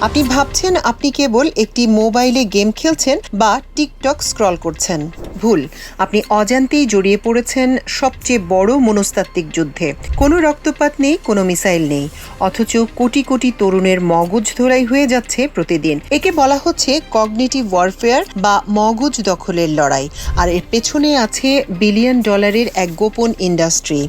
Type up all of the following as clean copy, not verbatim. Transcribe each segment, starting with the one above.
আপনি ভাবছেন আপনি কেবল একটি মোবাইলে গেম খেলছেন বা টিকটক স্ক্রল করছেন। ভুল। আপনি অজান্তেই জড়িয়ে পড়েছেন সবচেয়ে বড় মনস্তাত্ত্বিক যুদ্ধে। কোনো রক্তপাত নেই, কোনো মিসাইল নেই, অথচ কোটি কোটি তরুণের মগজ ধোলাই হয়ে যাচ্ছে প্রতিদিন। একে বলা হচ্ছে কগনিটিভ ওয়ারফেয়ার বা মগজ দখলের লড়াই, আর এর পেছনে আছে বিলিয়ন ডলারের এক গোপন ইন্ডাস্ট্রি।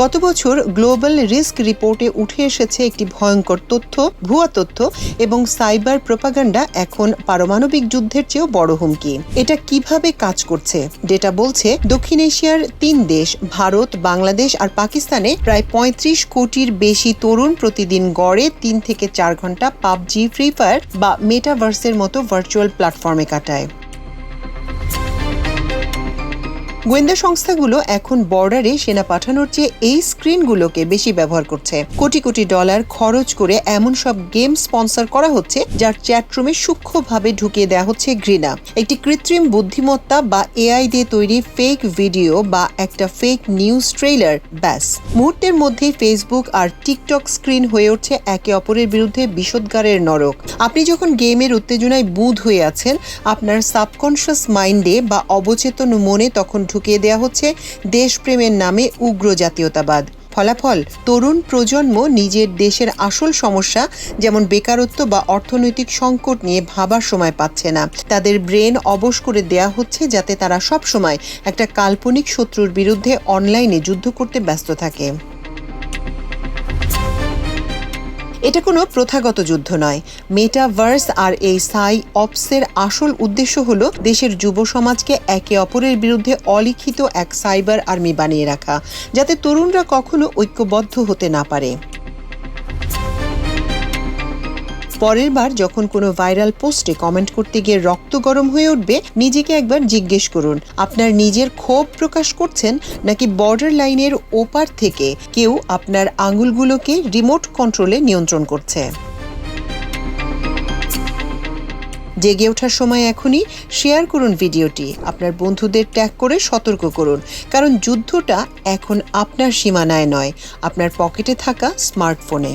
গত বছর গ্লোবাল রিস্ক রিপোর্টে উঠে এসেছে একটি ভয়ঙ্কর তথ্য, ভুয়া তথ্য এবং সাইবার প্রোপাগান্ডা এখন পারমাণবিক যুদ্ধের চেয়েও বড় হুমকি। এটা কিভাবে কাজ করছে? ডেটা বলছে দক্ষিণ এশিয়ার 3 দেশ ভারত, বাংলাদেশ আর পাকিস্তানে প্রায় 35 কোটির বেশি তরুণ প্রতিদিন গড়ে 3 থেকে 4 ঘন্টা পাবজি, ফ্রি ফায়ার বা মেটাভার্সের মতো ভার্চুয়াল প্ল্যাটফর্মে কাটায়। গোয়েন্দা সংস্থাগুলো এখন বর্ডারে সেনা পাঠানোর চেয়ে এই স্ক্রিনগুলোকে বেশি ব্যবহার করছে। কোটি কোটি ডলার খরচ করে এমন সব গেম স্পন্সর করা হচ্ছে যার চ্যাটরুমে সূক্ষ্মভাবে ঢুকিয়ে দেওয়া হচ্ছে ঘৃণা। একটি কৃত্রিম বুদ্ধিমত্তা বা এআই দিয়ে তৈরি ফেক ভিডিও বা একটা ফেক নিউজ ট্রেলার, ব্যাস মুহূর্তের মধ্যেই ফেসবুক আর টিকটক স্ক্রিন হয়ে উঠছে একে অপরের বিরুদ্ধে বিষোদ্গারের নরক। আপনি যখন গেমের উত্তেজনায় বুঁদ হয়ে আছেন, আপনার সাবকনশিয়াস মাইন্ডে বা অবচেতন মনে তখন ঢুকিয়ে দেওয়া হচ্ছে দেশপ্রেমের নামে উগ্র জাতীয়তাবাদ। ফলাফল, তরুণ প্রজন্ম নিজের দেশের আসল সমস্যা যেমন বেকারত্ব বা অর্থনৈতিক সংকট নিয়ে ভাবার সময় পাচ্ছে না। তাদের ব্রেন অবশ করে দেয়া হচ্ছে যাতে তারা সব সময় একটা কাল্পনিক শত্রুর বিরুদ্ধে অনলাইনে যুদ্ধ করতে ব্যস্ত থাকে। এটা কোনো প্রথাগত যুদ্ধ নয়। মেটাভার্স আর এই সাই অপসের আসল উদ্দেশ্য হলো দেশের যুব সমাজকে একে অপরের বিরুদ্ধে অলিখিত এক সাইবার আর্মি বানিয়ে রাখা, যাতে তরুণরা কখনো ঐক্যবদ্ধ হতে না পারে। পরের বার যখন কোনো ভাইরাল পোস্টে কমেন্ট করতে গিয়ে রক্ত গরম হয়ে উঠবে, নিজেকে একবার জিজ্ঞেস করুন, আপনার নিজের ক্ষোভ প্রকাশ করছেন নাকি বর্ডার লাইনের ওপার থেকে কেউ আপনার আঙুলগুলোকে রিমোট কন্ট্রোলে নিয়ন্ত্রণ করছে। জেগে ওঠার সময় এখনই। শেয়ার করুন ভিডিওটি, আপনার বন্ধুদের ট্যাগ করে সতর্ক করুন, কারণ যুদ্ধটা এখন আপনার সীমানায় নয়, আপনার পকেটে থাকা স্মার্টফোনে।